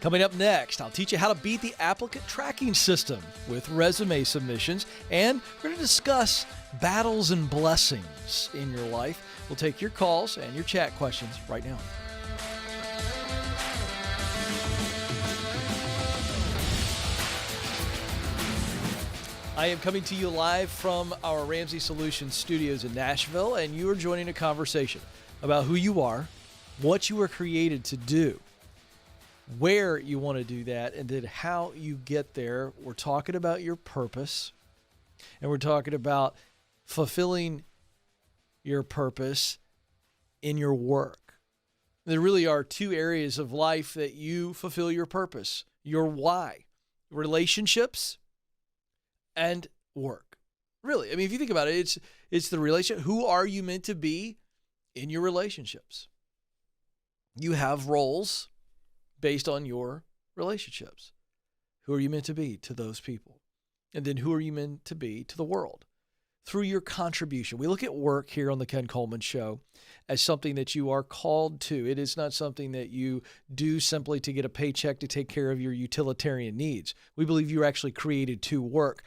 Coming up next, I'll teach you how to beat the applicant tracking system with resume submissions, and we're going to discuss battles and blessings in your life. We'll take your calls and your chat questions right now. I am coming to you live from our Ramsey Solutions studios in Nashville, and you are joining a conversation about who you are, what you were created to do, where you want to do that, and then how you get there. We're talking about your purpose, and we're talking about fulfilling your purpose in your work. There really are two areas of life that you fulfill your purpose, your why: relationships and work. Really, I mean, if you think about it, it's the relationship. Who are you meant to be in your relationships? You have roles based on your relationships. Who are you meant to be to those people? And then who are you meant to be to the world? Through your contribution. We look at work here on the Ken Coleman Show as something that you are called to. It is not something that you do simply to get a paycheck to take care of your utilitarian needs. We believe you're actually created to work.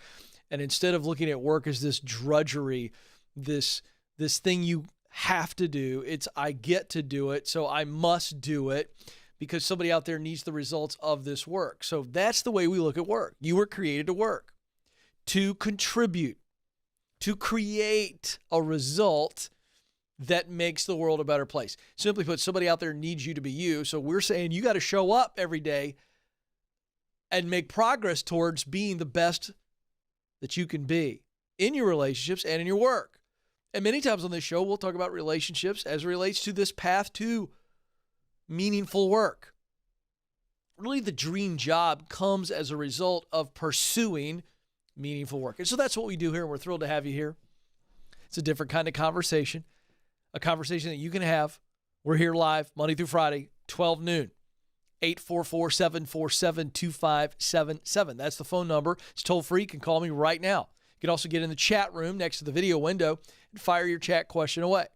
And instead of looking at work as this drudgery, this thing you have to do, it's I get to do it, so I must do it because somebody out there needs the results of this work. So that's the way we look at work. You were created to work, to contribute, to create a result that makes the world a better place. Simply put, somebody out there needs you to be you. So we're saying you got to show up every day and make progress towards being the best that you can be in your relationships and in your work. And many times on this show, we'll talk about relationships as it relates to this path to meaningful work. Really, the dream job comes as a result of pursuing meaningful work. And so that's what we do here, and we're thrilled to have you here. It's a different kind of conversation, a conversation that you can have. We're here live Monday through Friday, 12 noon, 844-747-2577. That's the phone number. It's toll free. You can call me right now. You can also get in the chat room next to the video window and fire your chat question away.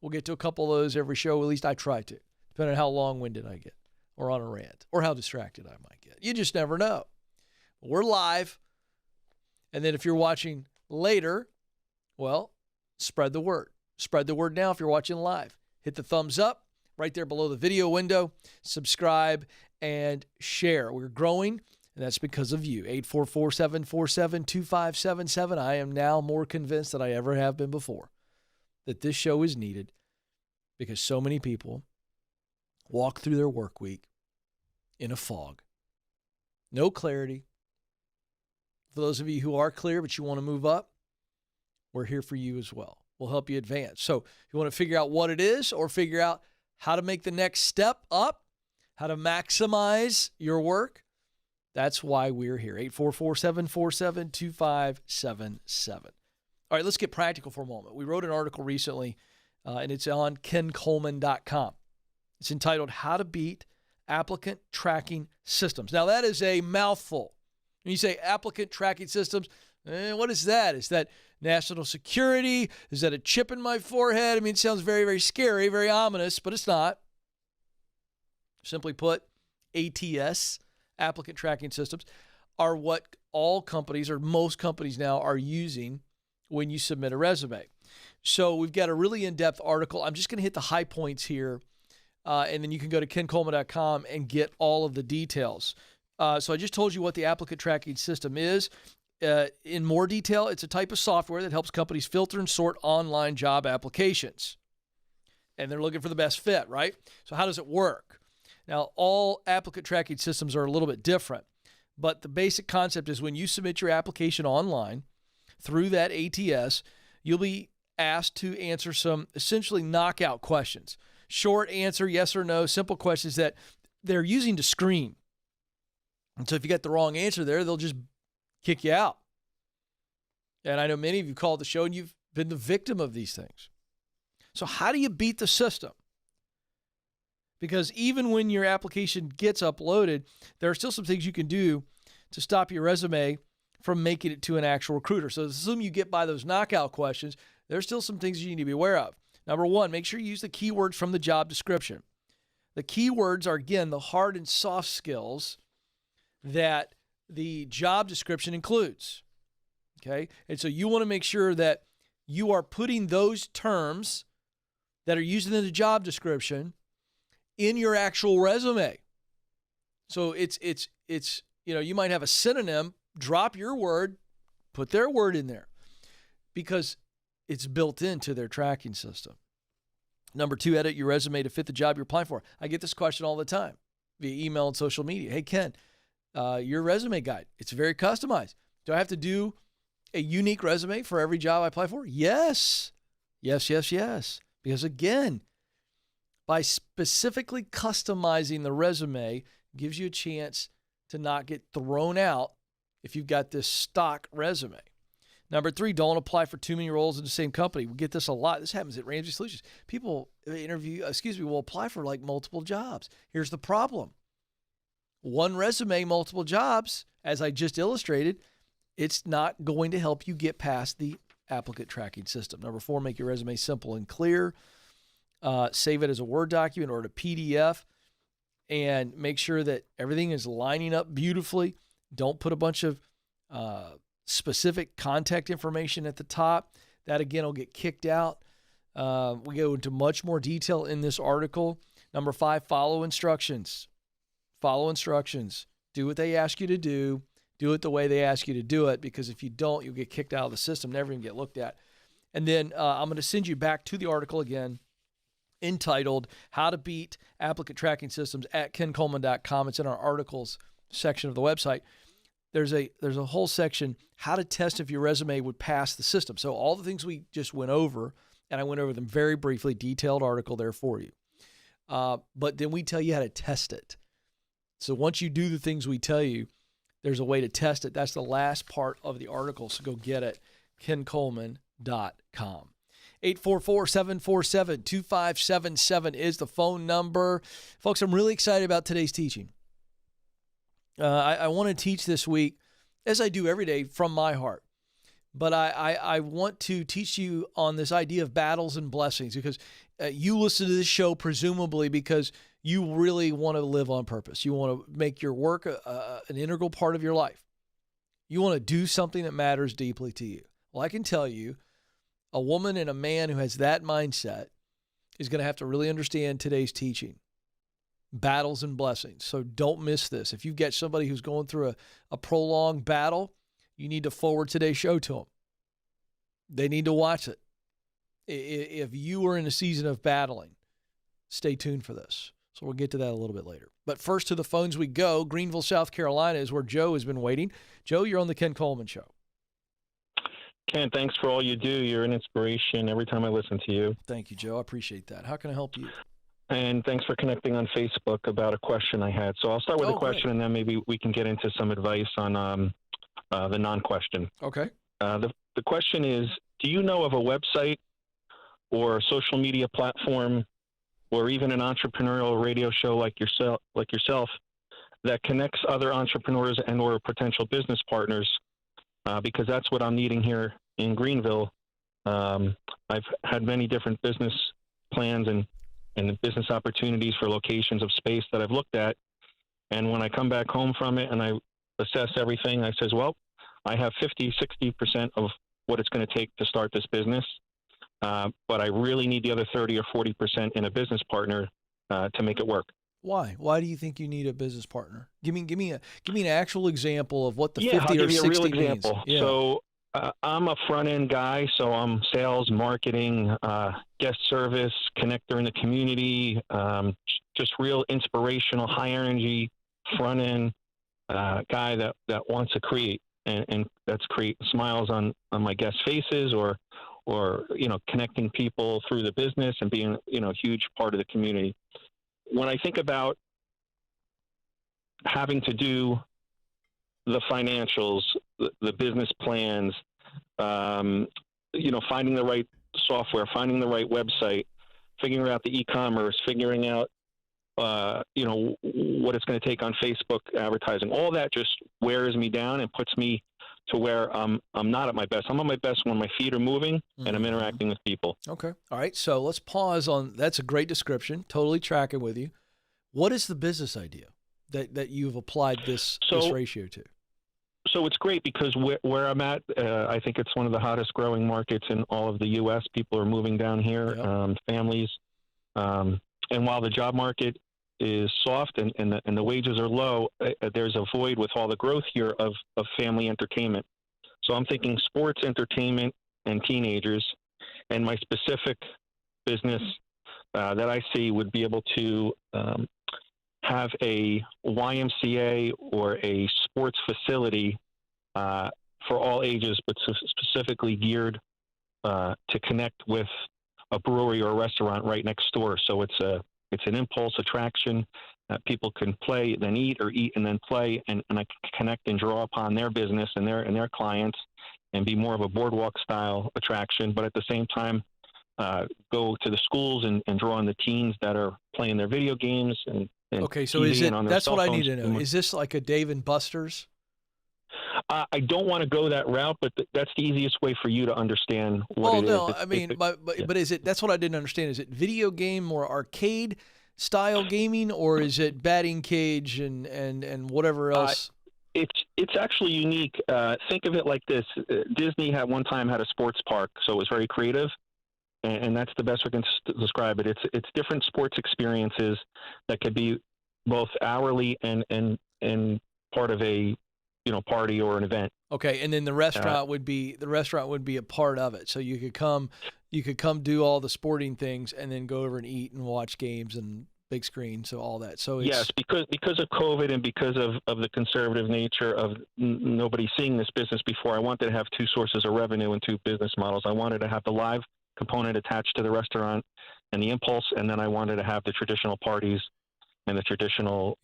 We'll get to a couple of those every show. At least I try to, depending on how long-winded I get or on a rant or how distracted I might get. You just never know. We're live. And then if you're watching later, well, spread the word. Spread the word now if you're watching live. Hit the thumbs up right there below the video window. Subscribe and share. We're growing, and that's because of you. 844-747-2577. I am now more convinced than I ever have been before that this show is needed because so many people walk through their work week in a fog. No clarity. For those of you who are clear but you want to move up, we're here for you as well. We'll help you advance. So if you want to figure out what it is or figure out how to make the next step up, how to maximize your work, that's why we're here. 844-747-2577. All right, let's get practical for a moment. We wrote an article recently, and it's on kencoleman.com. It's entitled, How to Beat Applicant Tracking Systems. Now, that is a mouthful. When you say applicant tracking systems, what is that? Is that national security? Is that a chip in my forehead? I mean, it sounds very, very scary, very ominous, but it's not. Simply put, ATS, applicant tracking systems, are what all companies or most companies now are using when you submit a resume. So we've got a really in-depth article. I'm just going to hit the high points here, and then you can go to kencoleman.com and get all of the details. So I just told you what the applicant tracking system is. In more detail, it's a type of software that helps companies filter and sort online job applications. And they're looking for the best fit, right? So how does it work? Now, all applicant tracking systems are a little bit different, but the basic concept is when you submit your application online through that ATS, you'll be asked to answer some essentially knockout questions. Short answer, yes or no, simple questions that they're using to screen. And so if you get the wrong answer there, they'll just kick you out. And I know many of you called the show and you've been the victim of these things. So how do you beat the system? Because even when your application gets uploaded, there are still some things you can do to stop your resume from making it to an actual recruiter. So assume you get by those knockout questions, there's still some things you need to be aware of. Number one, make sure you use the keywords from the job description. The keywords are, again, the hard and soft skills that the job description includes. Okay? And so you want to make sure that you are putting those terms that are used in the job description in your actual resume. So it's you might have a synonym, drop your word, put their word in there, because it's built into their tracking system. Number 2, edit your resume to fit the job you're applying for. I get this question all the time via email and social media. Hey, Ken, your resume guide, it's very customized. Do I have to do a unique resume for every job I apply for? Yes. Because again, by specifically customizing the resume gives you a chance to not get thrown out if you've got this stock resume. Number 3, don't apply for too many roles in the same company. We get this a lot. This happens at Ramsey Solutions. People will apply for like multiple jobs. Here's the problem. One resume, multiple jobs, as I just illustrated, it's not going to help you get past the applicant tracking system. Number 4, make your resume simple and clear. Save it as a Word document or a PDF, and make sure that everything is lining up beautifully. Don't put a bunch of specific contact information at the top. That, again, will get kicked out. We go into much more detail in this article. Number 5, follow instructions. Follow instructions. Do what they ask you to do. Do it the way they ask you to do it, because if you don't, you'll get kicked out of the system, never even get looked at. And then I'm going to send you back to the article again, entitled How to Beat Applicant Tracking Systems at kencoleman.com. It's in our articles section of the website. There's a whole section, how to test if your resume would pass the system. So all the things we just went over, and I went over them very briefly, detailed article there for you. But then we tell you how to test it. So once you do the things we tell you, there's a way to test it. That's the last part of the article, so go get it, kencoleman.com. 844-747-2577 is the phone number. Folks, I'm really excited about today's teaching. I want to teach this week, as I do every day, from my heart. But I want to teach you on this idea of battles and blessings, because you listen to this show presumably because you really want to live on purpose. You want to make your work an integral part of your life. You want to do something that matters deeply to you. Well, I can tell you, a woman and a man who has that mindset is going to have to really understand today's teaching. Battles and blessings. So don't miss this. If you've got somebody who's going through a prolonged battle, you need to forward today's show to them. They need to watch it. If you are in a season of battling, stay tuned for this. So we'll get to that a little bit later. But first, to the phones we go. Greenville, South Carolina is where Joe has been waiting. Joe, you're on the Ken Coleman Show. Ken, thanks for all you do. You're an inspiration every time I listen to you. Thank you, Joe. I appreciate that. How can I help you? And thanks for connecting on Facebook about a question I had. So I'll start with a question, great. And then maybe we can get into some advice on the non-question. Okay. The question is, do you know of a website or a social media platform or even an entrepreneurial radio show like yourself that connects other entrepreneurs and or potential business partners? Because that's what I'm needing here in Greenville. I've had many different business plans and business opportunities for locations of space that I've looked at. And when I come back home from it and I assess everything, I says, well, I have 50-60% of what it's going to take to start this business. But I really need the other 30 or 40% in a business partner to make it work. Why? Why do you think you need a business partner? Give me an actual example of what the 50 I'll give or you 60 a real example. means. Yeah. So I'm a front end guy, so I'm sales, marketing, guest service, connector in the community, just real inspirational, high energy front end guy that wants to create and that's create smiles on my guest faces or connecting people through the business and being a huge part of the community. When I think about having to do the financials, the business plans, finding the right software, finding the right website, figuring out the e-commerce, figuring out, what it's going to take on Facebook advertising, all that just wears me down and puts me to where I'm not at my best. I'm at my best when my feet are moving and I'm interacting with people. Okay. All right. So let's pause on, that's a great description. Totally tracking with you. What is the business idea that you've applied this ratio to? So it's great because where I'm at, I think it's one of the hottest growing markets in all of the U.S. People are moving down here, Yep. families. And while the job market is soft and the wages are low, there's a void with all the growth here of family entertainment. So I'm thinking sports, entertainment, and teenagers. And my specific business that I see would be able to have a YMCA or a sports facility for all ages, but specifically geared to connect with a brewery or a restaurant right next door. So it's an impulse attraction. People can play, then eat, or eat and then play, and I can connect and draw upon their business and their clients, and be more of a boardwalk style attraction. But at the same time, go to the schools and draw on the teens that are playing their video games and okay, so TV that's what I need to know. Is this like a Dave and Buster's? I don't want to go that route, but that's the easiest way for you to understand what it is. Well, no, I mean, but is it? That's what I didn't understand. Is it video game or arcade style gaming, or is it batting cage and whatever else? It's actually unique. Think of it like this: Disney one time had a sports park, so it was very creative. And that's the best we can describe it. It's different sports experiences that could be both hourly and part of a party or an event. Okay, and then the restaurant would be a part of it. So you could come do all the sporting things and then go over and eat and watch games and big screen. So all that. So yes, because of COVID and because of the conservative nature of nobody seeing this business before, I wanted to have two sources of revenue and two business models. I wanted to have the live component attached to the restaurant and the impulse, and then I wanted to have the traditional parties and the traditional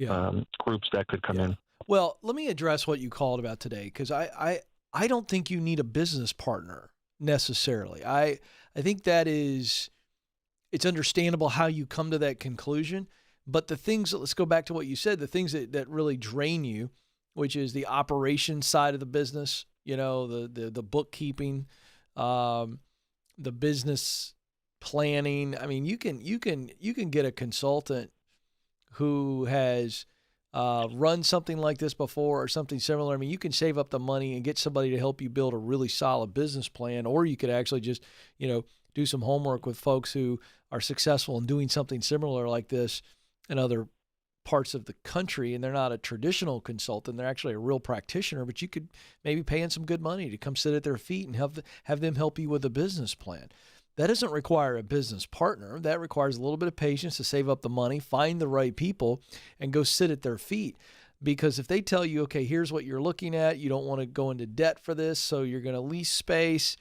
groups that could come in. Well, let me address what you called about today, because I don't think you need a business partner necessarily. I think it's understandable how you come to that conclusion, but let's go back to what you said, the things that really drain you, which is the operation side of the business, the bookkeeping, the business planning. I mean, you can get a consultant who has run something like this before or something similar. I mean, you can save up the money and get somebody to help you build a really solid business plan, or you could actually just, do some homework with folks who are successful in doing something similar like this in other parts of the country, and they're not a traditional consultant. They're actually a real practitioner, but you could maybe pay in some good money to come sit at their feet and have them help you with a business plan. That doesn't require a business partner. That requires a little bit of patience to save up the money, find the right people, and go sit at their feet. Because if they tell you, okay, here's what you're looking at, you don't want to go into debt for this, so you're going to lease space.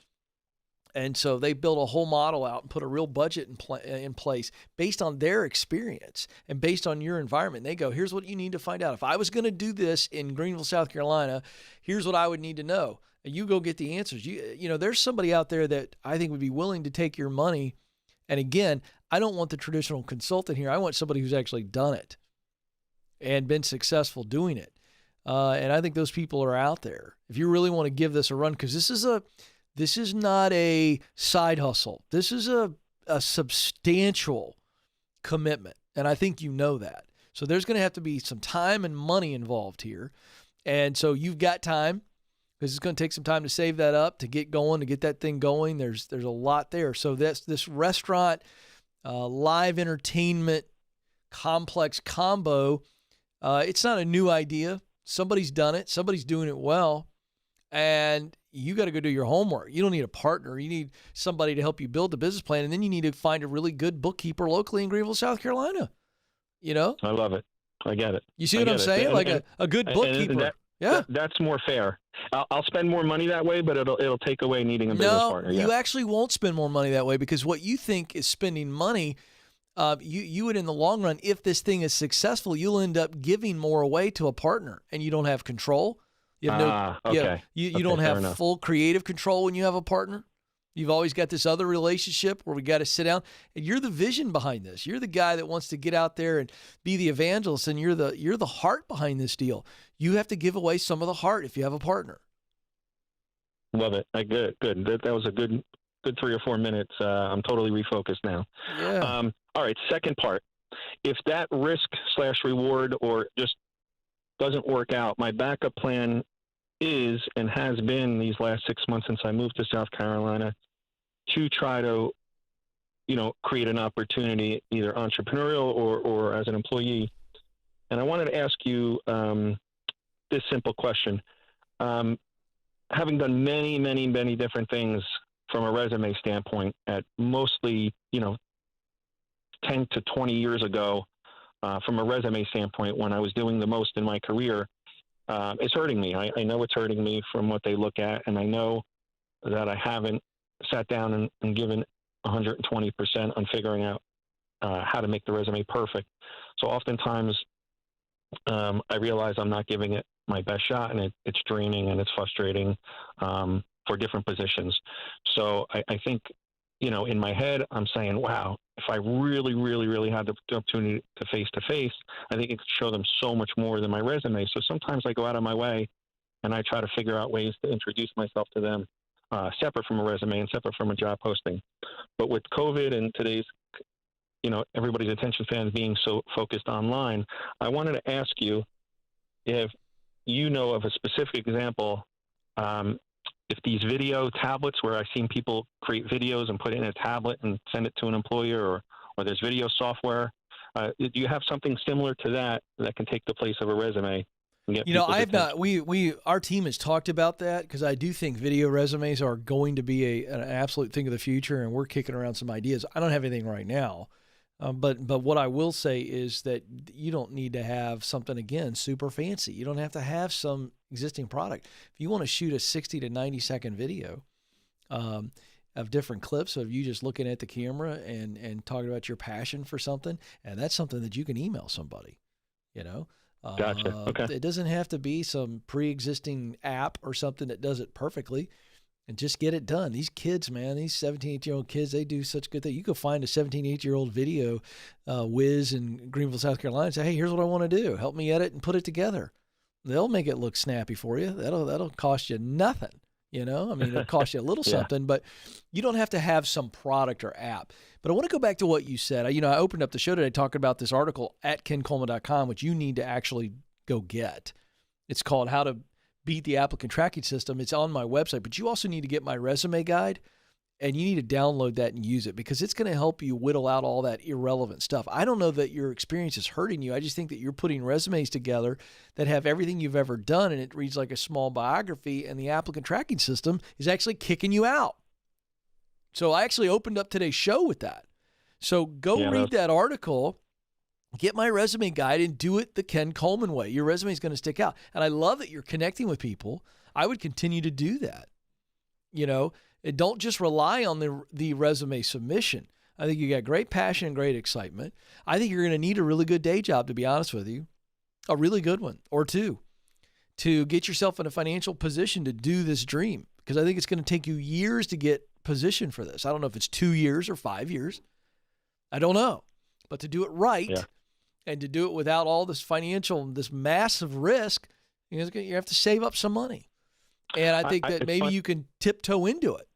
And so they build a whole model out and put a real budget in place based on their experience and based on your environment. They go, here's what you need to find out. If I was going to do this in Greenville, South Carolina, here's what I would need to know. And you go get the answers. There's somebody out there that I think would be willing to take your money. And again, I don't want the traditional consultant here. I want somebody who's actually done it and been successful doing it. And I think those people are out there. If you really want to give this a run, because this is not a side hustle. This is a substantial commitment, and I think you know that. So there's going to have to be some time and money involved here. And so you've got time, because it's going to take some time to save that up, to get going, to get that thing going. There's a lot there. So this restaurant, live entertainment complex combo, it's not a new idea. Somebody's done it. Somebody's doing it well. And you got to go do your homework. You don't need a partner. You need somebody to help you build the business plan. And then you need to find a really good bookkeeper locally in Greenville, South Carolina. I love it. I get it. You see what I'm saying? Like a good bookkeeper. That's more fair. I'll spend more money that way, but it'll take away needing a business partner. You actually won't spend more money that way, because what you think is spending money, you would, in the long run, if this thing is successful, you'll end up giving more away to a partner, and you don't have control. You have you don't have full creative control when you have a partner. You've always got this other relationship where we got to sit down, and you're the vision behind this. You're the guy that wants to get out there and be the evangelist, and you're the heart behind this deal. You have to give away some of the heart if you have a partner. Love it. Good. That was a good 3 or 4 minutes. I'm totally refocused now. Yeah. All right. Second part. if that risk slash reward or just doesn't work out, my backup plan is and has been these last 6 months since I moved to South Carolina to try to, create an opportunity, either entrepreneurial or as an employee. And I wanted to ask you this simple question. Having done many, many, many different things from a resume standpoint at mostly, 10 to 20 years ago, from a resume standpoint, when I was doing the most in my career, it's hurting me. I know it's hurting me from what they look at, and I know that I haven't sat down and given 120% on figuring out how to make the resume perfect. So oftentimes I realize I'm not giving it my best shot, and it's draining and it's frustrating for different positions. So I think, in my head, I'm saying, wow, if I really, really, really had the opportunity to face-to-face, I think it could show them so much more than my resume. So sometimes I go out of my way and I try to figure out ways to introduce myself to them separate from a resume and separate from a job posting. But with COVID and today's, everybody's attention spans being so focused online, I wanted to ask you if you know of a specific example, if these video tablets where I've seen people create videos and put it in a tablet and send it to an employer, or there's video software, do you have something similar to that can take the place of a resume? I have not. Our team has talked about that, because I do think video resumes are going to be an absolute thing of the future, and we're kicking around some ideas. I don't have anything right now, but what I will say is that you don't need to have something, again, super fancy. You don't have to have some existing product. If you want to shoot a 60 to 90 second video of different clips of you just looking at the camera and talking about your passion for something, and that's something that you can email somebody, Gotcha. Okay. It doesn't have to be some pre-existing app or something that does it perfectly, and just get it done. These kids, man, these 17, 18-year-old kids, they do such good things. You could find a 17, 18-year-old video whiz in Greenville, South Carolina, and say, hey, here's what I want to do. Help me edit and put it together. They'll make it look snappy for you. That'll cost you nothing. It'll cost you a little something, but you don't have to have some product or app. But I want to go back to what you said. I opened up the show today talking about this article at kencoleman.com, which you need to actually go get. It's called How to Beat the Applicant Tracking System. It's on my website, but you also need to get my resume guide, and you need to download that and use it, because it's going to help you whittle out all that irrelevant stuff. I don't know that your experience is hurting you. I just think that you're putting resumes together that have everything you've ever done, and it reads like a small biography, and the applicant tracking system is actually kicking you out. So I actually opened up today's show with that. So go read that article, get my resume guide, and do it the Ken Coleman way. Your resume is going to stick out. And I love that you're connecting with people. I would continue to do that. And don't just rely on the resume submission. I think you got great passion and great excitement. I think you're going to need a really good day job, to be honest with you, a really good one or two, to get yourself in a financial position to do this dream, because I think it's going to take you years to get positioned for this. I don't know if it's 2 years or 5 years. I don't know. But to do it right and to do it without all this this massive risk, you have to save up some money. And I think that maybe you can tiptoe into it.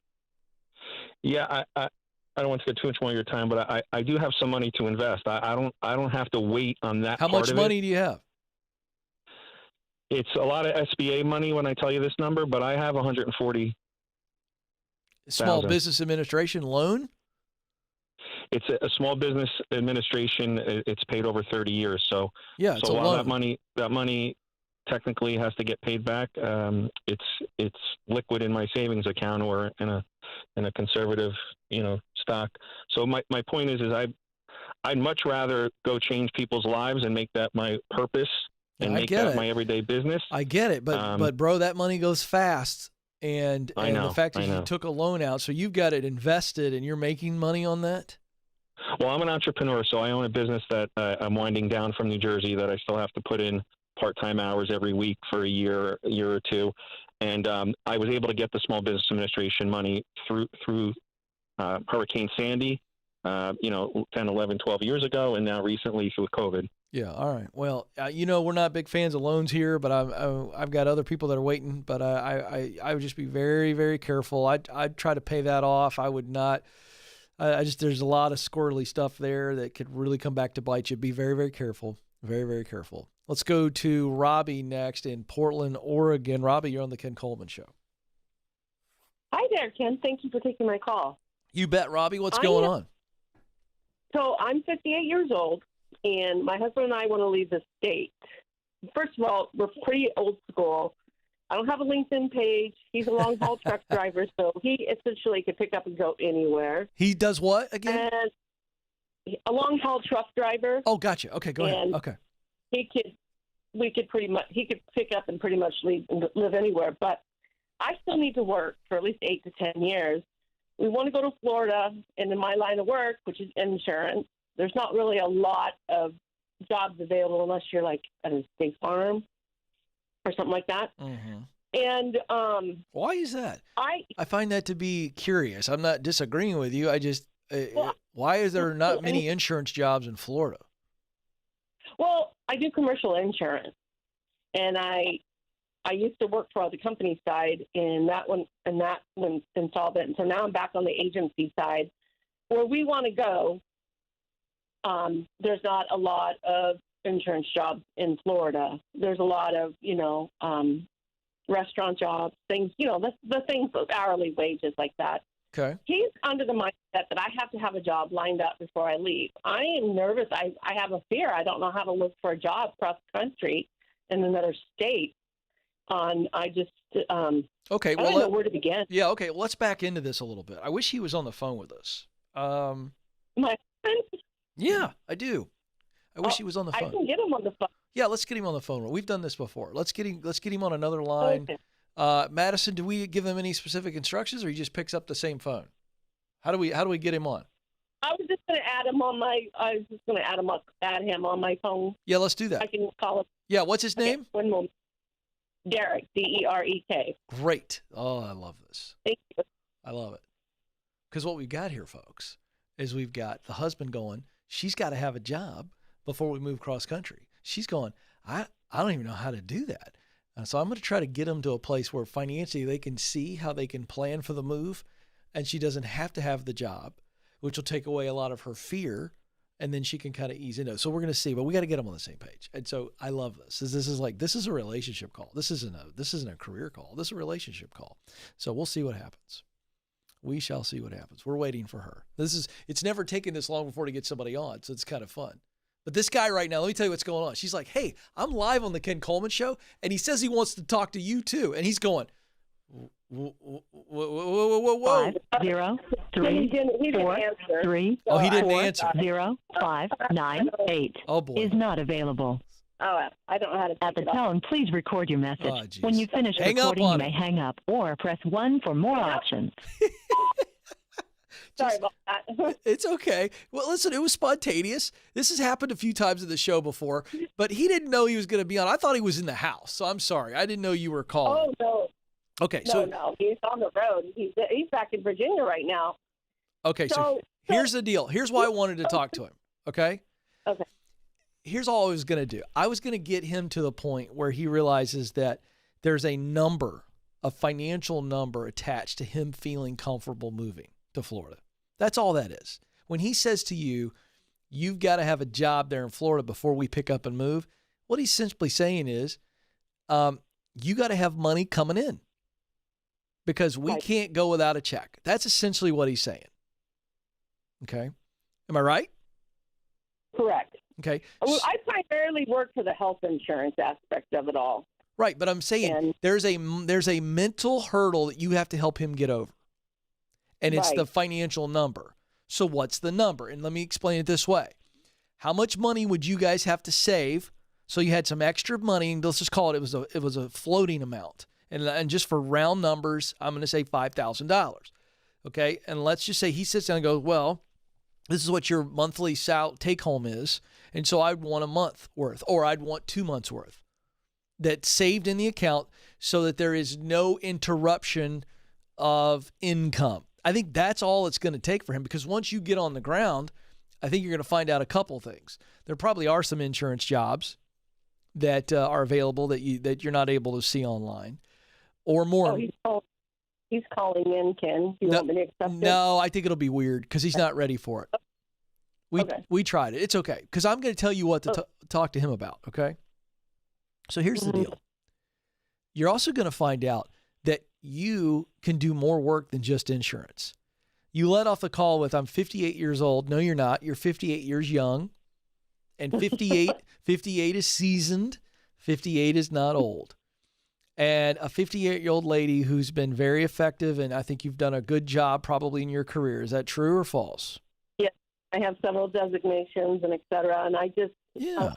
Yeah, I don't want to get too much more of your time, but I do have some money to invest. I don't have to wait on that. How much money do you have? It's a lot of SBA money when I tell you this number, but I have 140. Small Business Administration loan? It's a small business administration. It's paid over 30 years. So it's a while loan. that money technically has to get paid back, it's liquid in my savings account or in a conservative, stock. So my point is I'd much rather go change people's lives and make that my purpose and make that my everyday business. I get it, but bro, that money goes fast. And the fact that you took a loan out, so you've got it invested and you're making money on that? Well, I'm an entrepreneur, so I own a business that I'm winding down from New Jersey that I still have to put in part-time hours every week for a year or two. And I was able to get the Small Business Administration money through Hurricane Sandy, 10, 11, 12 years ago, and now recently through COVID. Yeah. All right. Well, we're not big fans of loans here, but I've got other people that are waiting. But I would just be very, very careful. I'd try to pay that off. I would not. There's a lot of squirrely stuff there that could really come back to bite you. Be very, very careful. Very, very careful. Let's go to Robbie next in Portland, Oregon. Robbie, you're on the Ken Coleman Show. Hi there, Ken. Thank you for taking my call. You bet, Robbie. What's going on? So I'm 58 years old, and my husband and I want to leave the state. First of all, we're pretty old school. I don't have a LinkedIn page. He's a long-haul truck driver, so he essentially could pick up and go anywhere. He does what again? And a long-haul truck driver. Oh, gotcha. Okay, go ahead. Okay. He could pick up and pretty much leave and live anywhere, but I still need to work for at least 8 to 10 years. We want to go to Florida, and in my line of work, which is insurance, there's not really a lot of jobs available unless you're like at a state farm or something like that. Mm-hmm. And why is that? I find that to be curious. I'm not disagreeing with you. I just why is there not many insurance jobs in Florida? Well, I do commercial insurance, and I used to work for the company side, and that went insolvent. And so now I'm back on the agency side. Where we want to go, there's not a lot of insurance jobs in Florida. There's a lot of, restaurant jobs, things, the things, hourly wages like that. Okay. He's under the mindset that I have to have a job lined up before I leave. I am nervous. I have a fear. I don't know how to look for a job across the country in another state. I okay. Well, I don't know where to begin. Yeah. Okay. Well, let's back into this a little bit. I wish he was on the phone with us. My friend? Yeah, I do. I wish he was on the phone. I can get him on the phone. Yeah, let's get him on the phone. We've done this before. Let's get him on another line. Okay. Madison, do we give him any specific instructions, or he just picks up the same phone? How do we get him on? I was just going to add him on add him on my phone. Yeah, let's do that. I can call him. Yeah, what's his name? One moment. Derek, Derek. Great. Oh, I love this. Thank you. I love it. Because what we've got here, folks, is we've got the husband going, she's got to have a job before we move cross country. She's going, I don't even know how to do that. So I'm going to try to get them to a place where financially they can see how they can plan for the move, and she doesn't have to have the job, which will take away a lot of her fear, and then she can kind of ease into it. So we're going to see, but we got to get them on the same page. And so I love this. This is a relationship call. This isn't a career call. This is a relationship call. So we'll see what happens. We shall see what happens. We're waiting for her. It's never taken this long before to get somebody on, so it's kind of fun. But this guy right now, let me tell you what's going on. She's like, hey, I'm live on the Ken Coleman Show, and he says he wants to talk to you too. And he's going, whoa. 5 0 3 4 3 Oh, he didn't answer. 0 5 9 8 Oh, boy. is not available. Oh, I don't know how to At the pick it up. tone, please record your message. Oh, geez. When you finish Hang up recording, you on may hang up or press 1 for more options. Sorry about that. It's okay. Well, listen, it was spontaneous. This has happened a few times in the show before, but he didn't know he was going to be on. I thought he was in the house, so I'm sorry. I didn't know you were calling. Oh, no. Okay, No, he's on the road. He's back in Virginia right now. Okay, so here's the deal. Here's why I wanted to talk to him, okay? Okay. Here's all I was going to do. I was going to get him to the point where he realizes that there's a financial number attached to him feeling comfortable moving to Florida. That's all that is. When he says to you, you've got to have a job there in Florida before we pick up and move, what he's simply saying is, you got to have money coming in because we can't go without a check. That's essentially what he's saying. Okay. Am I right? Correct. Okay. Well, I primarily work for the health insurance aspect of it all. Right, but I'm saying there's a mental hurdle that you have to help him get over. And it's the financial number. So what's the number? And let me explain it this way. How much money would you guys have to save so you had some extra money? And let's just call it, it was a floating amount. And just for round numbers, I'm going to say $5,000. Okay? And let's just say he sits down and goes, well, this is what your monthly take home is. And so I'd want a month worth, or I'd want 2 months worth that's saved in the account so that there is no interruption of income. I think that's all it's going to take for him, because once you get on the ground, I think you're going to find out a couple things. There probably are some insurance jobs that are available that you're not able to see online, or more. Oh, He's calling in, Ken. Do you want me to accept it? No, I think it'll be weird because he's not ready for it. We tried it. It's okay because I'm going to tell you what to talk to him about, okay? So here's the deal. You're also going to find out that you can do more work than just insurance. You let off the call with, I'm 58 years old. No, you're not. You're 58 years young. And 58 is seasoned. 58 is not old. And a 58-year-old lady who's been very effective, and I think you've done a good job probably in your career. Is that true or false? Yes. I have several designations and et cetera. And I just, I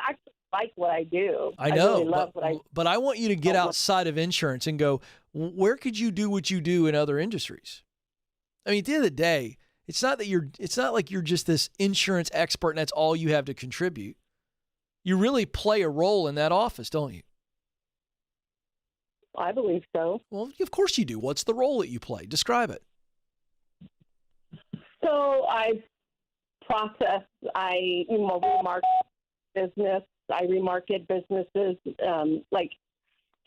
actually like what I do. I know, really love but I want you to get outside of insurance and go, where could you do what you do in other industries? I mean, at the end of the day, it's not like you're just this insurance expert and that's all you have to contribute. You really play a role in that office, don't you? I believe so. Well, of course you do. What's the role that you play? Describe it. So I process, I remarket business. I remarket businesses, like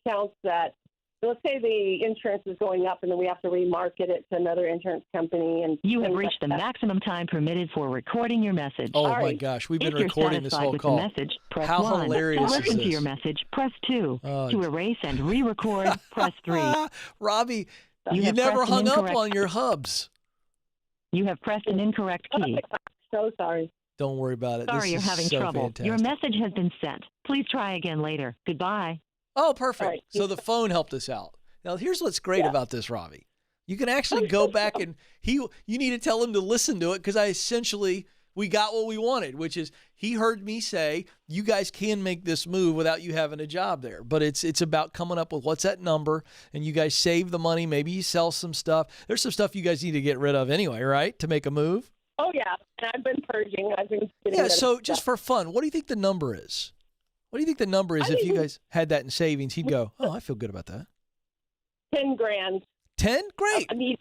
accounts that, let's say the insurance is going up and then we have to remarket it to another insurance company. And you have reached the maximum time permitted for recording your message. Oh, my gosh. We've been recording this whole call. Message, press How 1. hilarious to is listen this? to your message, press 2. To erase and re-record, press 3. Robbie, you never hung up on your hubs. You have pressed an incorrect key. So sorry. Don't worry about it. Sorry, you're having trouble. Fantastic. Your message has been sent. Please try again later. Goodbye. Oh, perfect. Right. So the phone helped us out. Now, here's what's great about this, Robbie. You can actually go back and you need to tell him to listen to it because we got what we wanted, which is he heard me say, you guys can make this move without you having a job there. But it's about coming up with what's that number, and you guys save the money. Maybe you sell some stuff. There's some stuff you guys need to get rid of anyway, right, to make a move? Oh, yeah. And I've been purging. I've been getting Yeah, rid of so stuff. just for fun, what do you think the number is? What do you think the number is if you guys had that in savings? He'd go, oh, I feel good about that. 10 grand. 10? Great. I mean,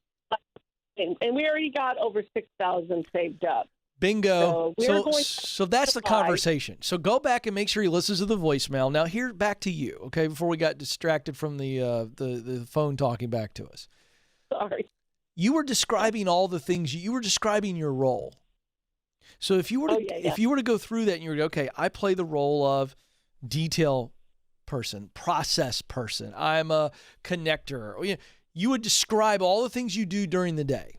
and we already got over 6,000 saved up. Bingo. So So that's the conversation. So go back and make sure he listens to the voicemail. Now, here, back to you, okay, before we got distracted from the phone talking back to us. Sorry. You were describing all the things. You were describing your role. So if you were to if you were to go through that and you were okay, I play the role of detail person, process person. I'm a connector. You would describe all the things you do during the day.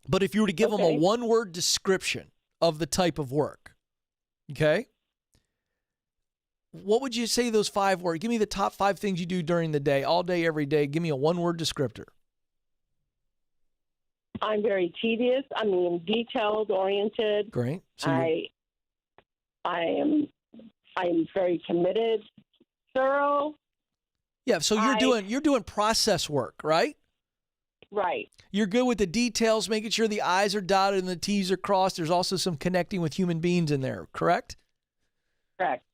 But if you were to give them a one-word description of the type of work, okay, what would you say those 5 were? Give me the top 5 things you do during the day, all day, every day. Give me a one-word descriptor. I'm very tedious. I mean, detailed, oriented. Great. So I am very committed, thorough. yeah. So you're doing process work, right? Right. You're good with the details, making sure the I's are dotted and the T's are crossed. There's also some connecting with human beings in there, correct? Correct.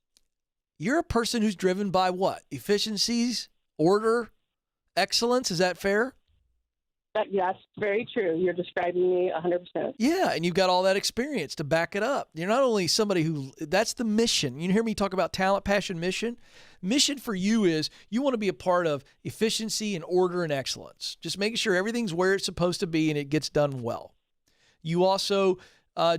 You're a person who's driven by what? Efficiencies, order, excellence. Is that fair? Yes, very true. You're describing me 100%. Yeah, and you've got all that experience to back it up. You're not only somebody that's the mission. You hear me talk about talent, passion, mission? Mission for you is you want to be a part of efficiency and order and excellence. Just making sure everything's where it's supposed to be and it gets done well. You also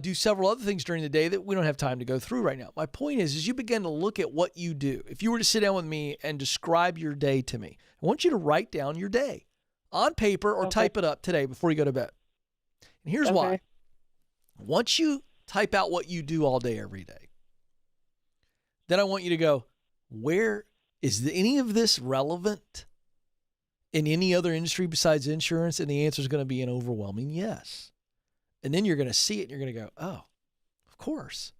do several other things during the day that we don't have time to go through right now. My point is you begin to look at what you do. If you were to sit down with me and describe your day to me, I want you to write down your day on paper or type it up today before you go to bed. And here's why. Once you type out what you do all day, every day, then I want you to go, where is any of this relevant in any other industry besides insurance? And the answer is going to be an overwhelming yes. And then you're going to see it and you're going to go, oh, of course.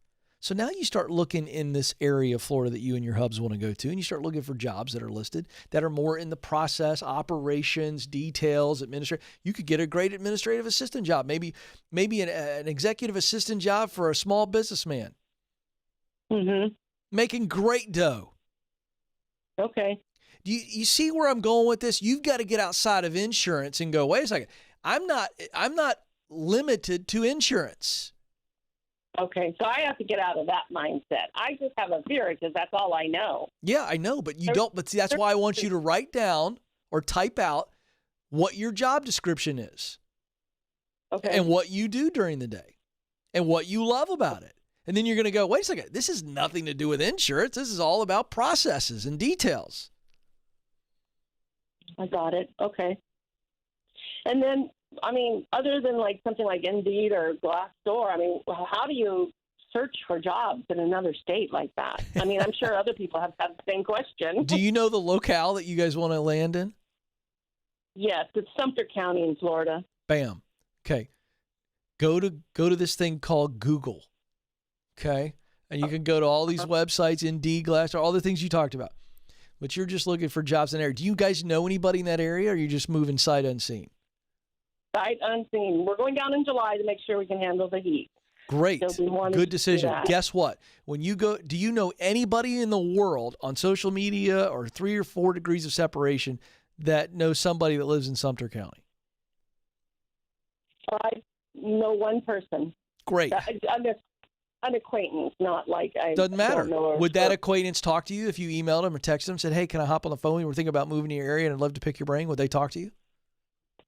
So now you start looking in this area of Florida that you and your hubs want to go to, and you start looking for jobs that are listed that are more in the process, operations, details, administration. You could get a great administrative assistant job, maybe an executive assistant job for a small businessman. Mm-hmm. Making great dough. Okay. Do you see where I'm going with this? You've got to get outside of insurance and go, wait a second. I'm not limited to insurance. Okay, so I have to get out of that mindset. I just have a fear because that's all I know. Yeah, I know, but you don't. But see, that's why I want you to write down or type out what your job description is. Okay. And what you do during the day and what you love about it. And then you're going to go, wait a second, this has nothing to do with insurance. This is all about processes and details. I got it. Okay. And then, I mean, other than like something like Indeed or Glassdoor, I mean, how do you search for jobs in another state like that? I mean, I'm sure other people have had the same question. Do you know the locale that you guys want to land in? Yes, it's Sumter County in Florida. Bam. Okay. Go to this thing called Google. Okay. And you can go to all these websites, Indeed, Glassdoor, all the things you talked about. But you're just looking for jobs in there. Do you guys know anybody in that area, or are you just moving sight unseen? Sight unseen. We're going down in July to make sure we can handle the heat. Great. Good decision. that. Guess what? When you go, do you know anybody in the world on social media or 3 or 4 degrees of separation that knows somebody that lives in Sumter County? I know one person. Great. An acquaintance, not like I Doesn't matter. don't know her. Would that acquaintance talk to you if you emailed them or texted them and said, hey, can I hop on the phone? We're thinking about moving to your area and I'd love to pick your brain. Would they talk to you?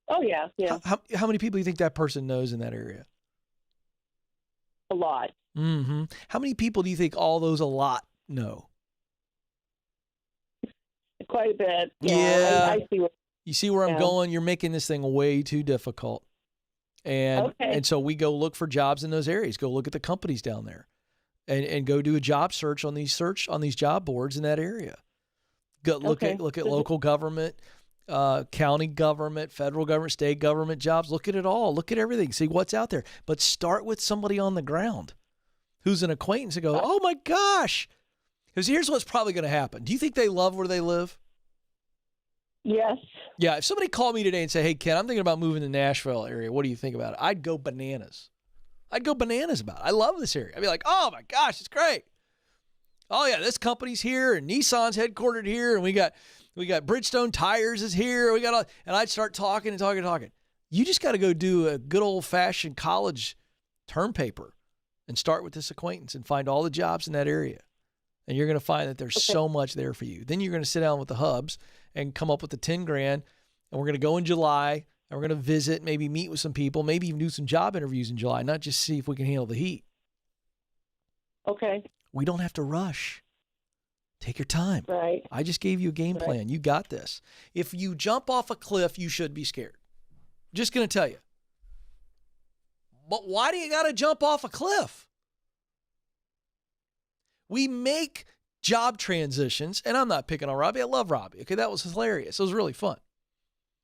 Oh, yeah, yeah. How many people do you think that person knows in that area? A lot. Mm-hmm. How many people do you think all those a lot know? Quite a bit. Yeah. I see what. You see where I'm going? You're making this thing way too difficult. And so we go look for jobs in those areas. Go look at the companies down there and go do a job search on these job boards in that area. Go look at local government, county government, federal government, state government jobs. Look at it all. Look at everything. See what's out there. But start with somebody on the ground who's an acquaintance and go, oh my gosh. Because here's what's probably going to happen. Do you think they love where they live? Yes. Yeah, if somebody called me today and said, hey, Ken, I'm thinking about moving to the Nashville area. What do you think about it? I'd go bananas. I'd go bananas about it. I love this area. I'd be like, oh, my gosh, it's great. Oh, yeah, this company's here, and Nissan's headquartered here, and we got Bridgestone Tires is here. And I'd start talking and talking. You just got to go do a good old-fashioned college term paper and start with this acquaintance and find all the jobs in that area. And you're going to find that there's so much there for you. Then you're going to sit down with the hubs and come up with the 10 grand. And we're going to go in July and we're going to visit, maybe meet with some people, maybe even do some job interviews in July, not just see if we can handle the heat. Okay. We don't have to rush. Take your time. Right. I just gave you a game plan. You got this. If you jump off a cliff, you should be scared. Just going to tell you. But why do you got to jump off a cliff? We make job transitions, and I'm not picking on Robbie. I love Robbie. Okay, that was hilarious. It was really fun.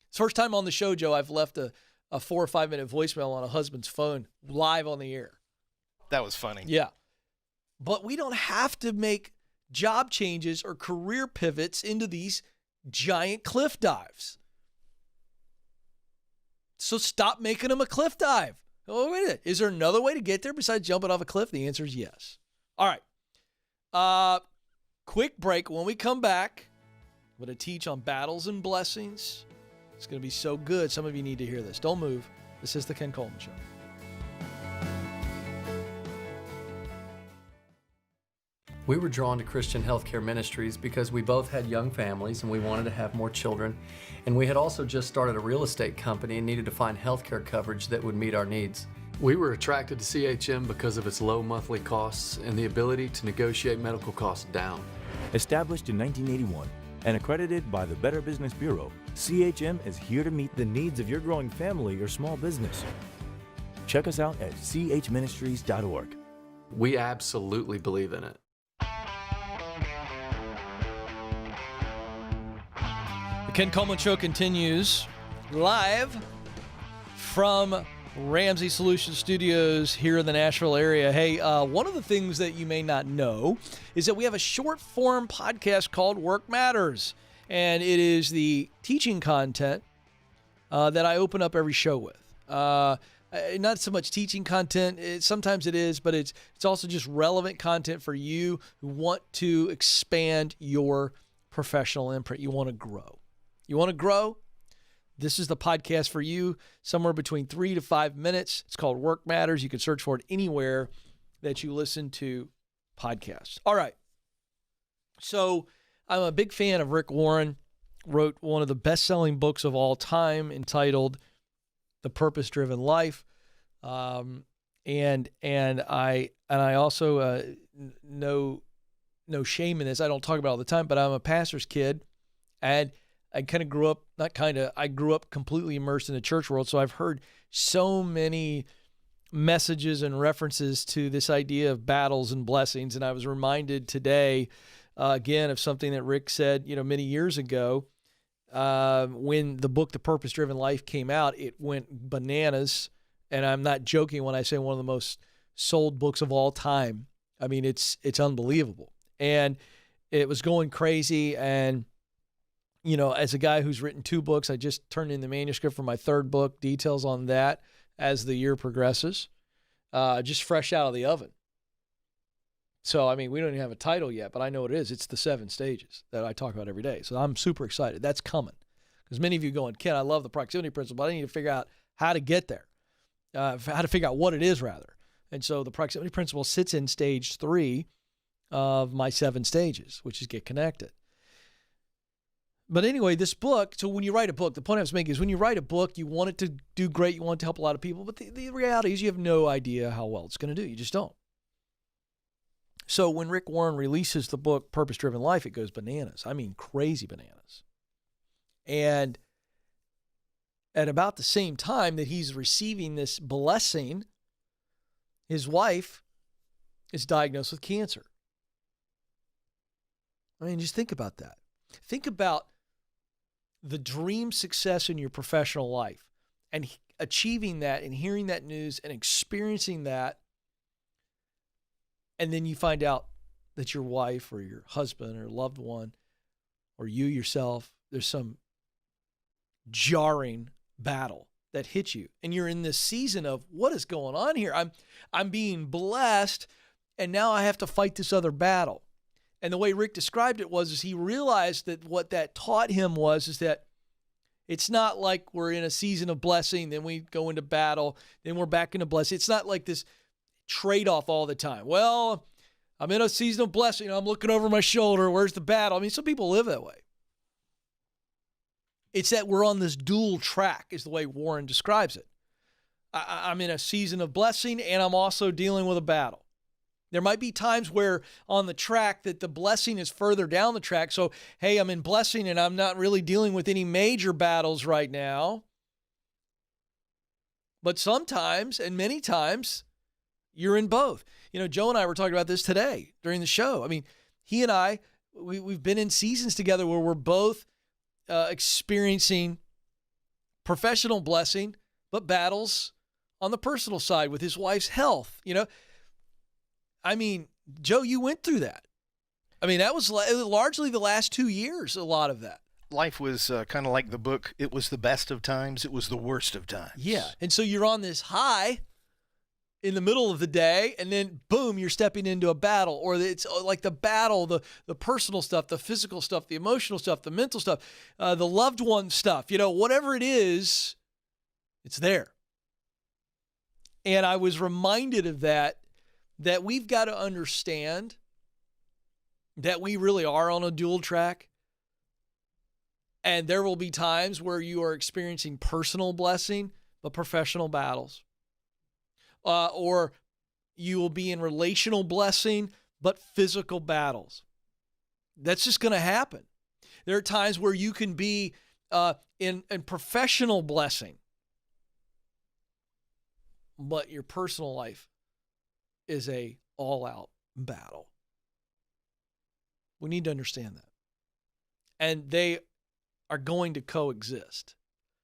It's the first time on the show, Joe, I've left a 4 or 5 minute voicemail on a husband's phone live on the air. That was funny. Yeah. But we don't have to make job changes or career pivots into these giant cliff dives. So stop making them a cliff dive. Oh, wait a minute. Is there another way to get there besides jumping off a cliff? The answer is yes. All right. Quick break. When we come back, I'm going to teach on battles and blessings. It's going to be so good. Some of you need to hear this. Don't move. This is the Ken Coleman Show. We were drawn to Christian Healthcare Ministries because we both had young families and we wanted to have more children. And we had also just started a real estate company and needed to find healthcare coverage that would meet our needs. We were attracted to CHM because of its low monthly costs and the ability to negotiate medical costs down. Established in 1981 and accredited by the Better Business Bureau, CHM is here to meet the needs of your growing family or small business. Check us out at chministries.org. We absolutely believe in it. The Ken Coleman Show continues live from Ramsey Solutions Studios here in the Nashville area. Hey, one of the things that you may not know is that we have a short form podcast called Work Matters, and it is the teaching content that I open up every show with. Not so much teaching content, sometimes it is, but it's also just relevant content for you who want to expand your professional imprint. You want to grow. You want to grow? This is the podcast for you, somewhere between 3 to 5 minutes. It's called Work Matters. You can search for it anywhere that you listen to podcasts. All right. So I'm a big fan of Rick Warren. wrote one of the best-selling books of all time entitled The Purpose-Driven Life. And I also no shame in this. I don't talk about it all the time, but I'm a pastor's kid, and I grew up completely immersed in the church world. So I've heard so many messages and references to this idea of battles and blessings. And I was reminded today, again, of something that Rick said, many years ago, when the book, The Purpose-Driven Life, came out. It went bananas. And I'm not joking when I say one of the most sold books of all time. I mean, it's unbelievable. And it was going crazy. And, as a guy who's written 2 books, I just turned in the manuscript for my 3rd book, details on that as the year progresses, just fresh out of the oven. So, I mean, we don't even have a title yet, but I know what it is. It's the 7 stages that I talk about every day. So I'm super excited. That's coming. Because many of you going, Ken, I love the proximity principle, but I need to figure out how to get there. How to figure out what it is, rather. And so the proximity principle sits in stage 3 of my 7 stages, which is get connected. But anyway, this book, so when you write a book, the point I was making is when you write a book, you want it to do great, you want it to help a lot of people, but the reality is you have no idea how well it's going to do. You just don't. So when Rick Warren releases the book, Purpose-Driven Life, it goes bananas. I mean, crazy bananas. And at about the same time that he's receiving this blessing, his wife is diagnosed with cancer. I mean, just think about that. Think about the dream success in your professional life and achieving that and hearing that news and experiencing that. And then you find out that your wife or your husband or loved one or you yourself, there's some jarring battle that hits you. And you're in this season of what is going on here? I'm being blessed, and now I have to fight this other battle. And the way Rick described it is he realized that what that taught him is that it's not like we're in a season of blessing, then we go into battle, then we're back into blessing. It's not like this trade-off all the time. Well, I'm in a season of blessing. I'm looking over my shoulder. Where's the battle? I mean, some people live that way. It's that we're on this dual track is the way Warren describes it. I'm in a season of blessing, and I'm also dealing with a battle. There might be times where on the track that the blessing is further down the track. So, hey, I'm in blessing and I'm not really dealing with any major battles right now. But sometimes, and many times, you're in both. Joe and I were talking about this today during the show. I mean, he and I, we've been in seasons together where we're both experiencing professional blessing, but battles on the personal side with his wife's health, I mean, Joe, you went through that. I mean, that was largely the last 2 years, a lot of that. Life was kind of like the book. It was the best of times. It was the worst of times. Yeah. And so you're on this high in the middle of the day, and then, boom, you're stepping into a battle. Or it's like the battle, the personal stuff, the physical stuff, the emotional stuff, the mental stuff, the loved one stuff. Whatever it is, it's there. And I was reminded of that we've got to understand that we really are on a dual track. And there will be times where you are experiencing personal blessing, but professional battles. Or you will be in relational blessing, but physical battles. That's just going to happen. There are times where you can be in professional blessing, but your personal life is a all-out battle. We need to understand that. And they are going to coexist.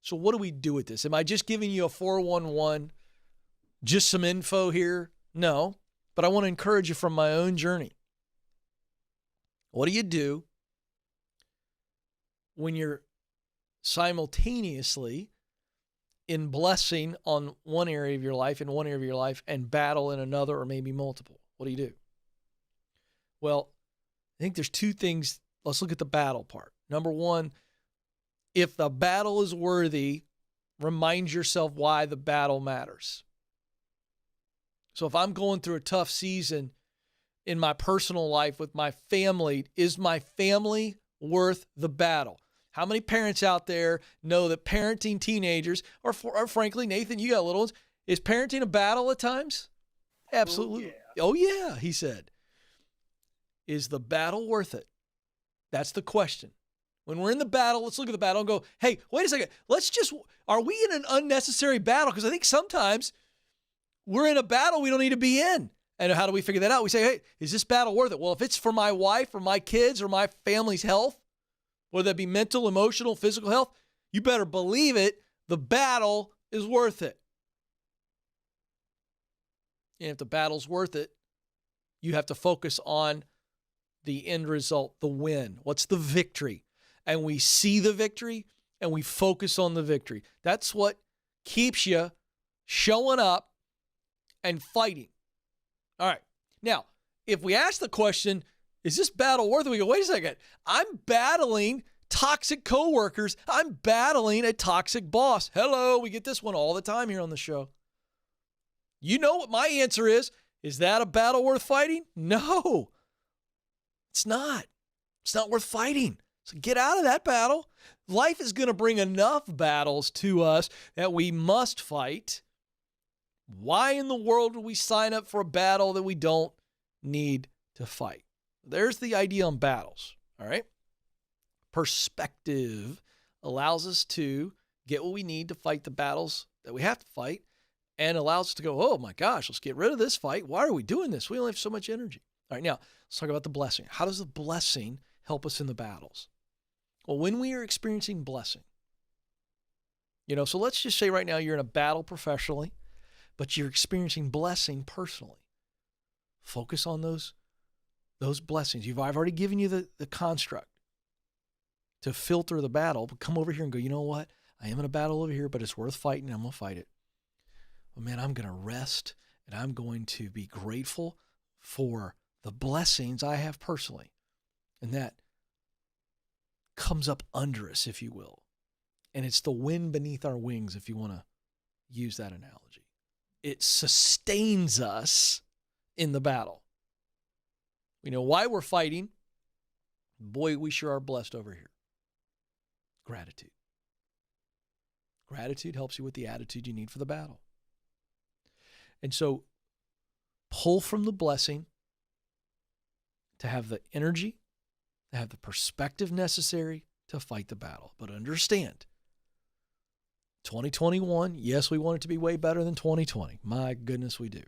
So what do we do with this? Am I just giving you a 411, just some info here? No, but I want to encourage you from my own journey. What do you do when you're simultaneously in blessing on one area of your life, and battle in another, or maybe multiple? What do you do? Well, I think there's 2 things. Let's look at the battle part. Number 1, if the battle is worthy, remind yourself why the battle matters. So if I'm going through a tough season in my personal life with my family, is my family worth the battle? How many parents out there know that parenting teenagers, or frankly, Nathan, you got little ones, is parenting a battle at times? Absolutely. Oh, yeah, he said. Is the battle worth it? That's the question. When we're in the battle, let's look at the battle and go, hey, wait a second. Are we in an unnecessary battle? Because I think sometimes we're in a battle we don't need to be in. And how do we figure that out? We say, hey, is this battle worth it? Well, if it's for my wife or my kids or my family's health, whether that be mental, emotional, physical health, you better believe it. The battle is worth it. And if the battle's worth it, you have to focus on the end result, the win. What's the victory? And we see the victory and we focus on the victory. That's what keeps you showing up and fighting. All right. Now, if we ask the question, is this battle worth it? We go, wait a second. I'm battling toxic coworkers. I'm battling a toxic boss. Hello. We get this one all the time here on the show. You know what my answer is. Is that a battle worth fighting? No, it's not. It's not worth fighting. So get out of that battle. Life is going to bring enough battles to us that we must fight. Why in the world would we sign up for a battle that we don't need to fight? There's the idea on battles, all right? Perspective allows us to get what we need to fight the battles that we have to fight and allows us to go, oh my gosh, let's get rid of this fight. Why are we doing this? We only have so much energy. All right, now let's talk about the blessing. How does the blessing help us in the battles? Well, when we are experiencing blessing, so let's just say right now you're in a battle professionally, but you're experiencing blessing personally. Focus on those blessings. I've already given you the construct to filter the battle, but come over here and go, you know what? I am in a battle over here, but it's worth fighting. I'm going to fight it. Well, man, I'm going to rest and I'm going to be grateful for the blessings I have personally. And that comes up under us, if you will. And it's the wind beneath our wings, if you want to use that analogy. It sustains us in the battle. We know why we're fighting. Boy, we sure are blessed over here. Gratitude. Gratitude helps you with the attitude you need for the battle. And so pull from the blessing to have the energy, to have the perspective necessary to fight the battle. But understand, 2021, yes, we want it to be way better than 2020. My goodness, we do.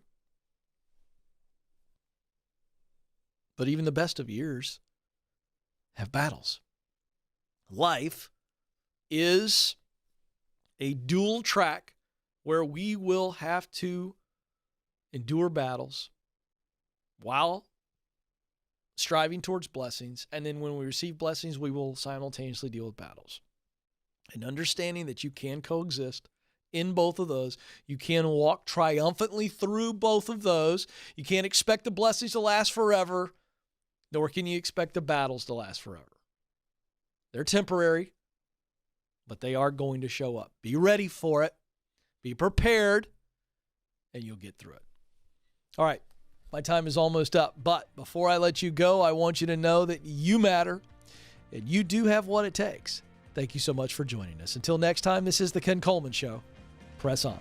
But even the best of years have battles. Life is a dual track where we will have to endure battles while striving towards blessings. And then when we receive blessings, we will simultaneously deal with battles. And understanding that you can coexist in both of those. You can walk triumphantly through both of those. You can't expect the blessings to last forever, nor can you expect the battles to last forever. They're temporary, but they are going to show up. Be ready for it. Be prepared, and you'll get through it. All right, my time is almost up, but before I let you go, I want you to know that you matter, and you do have what it takes. Thank you so much for joining us. Until next time, this is the Ken Coleman Show. Press on.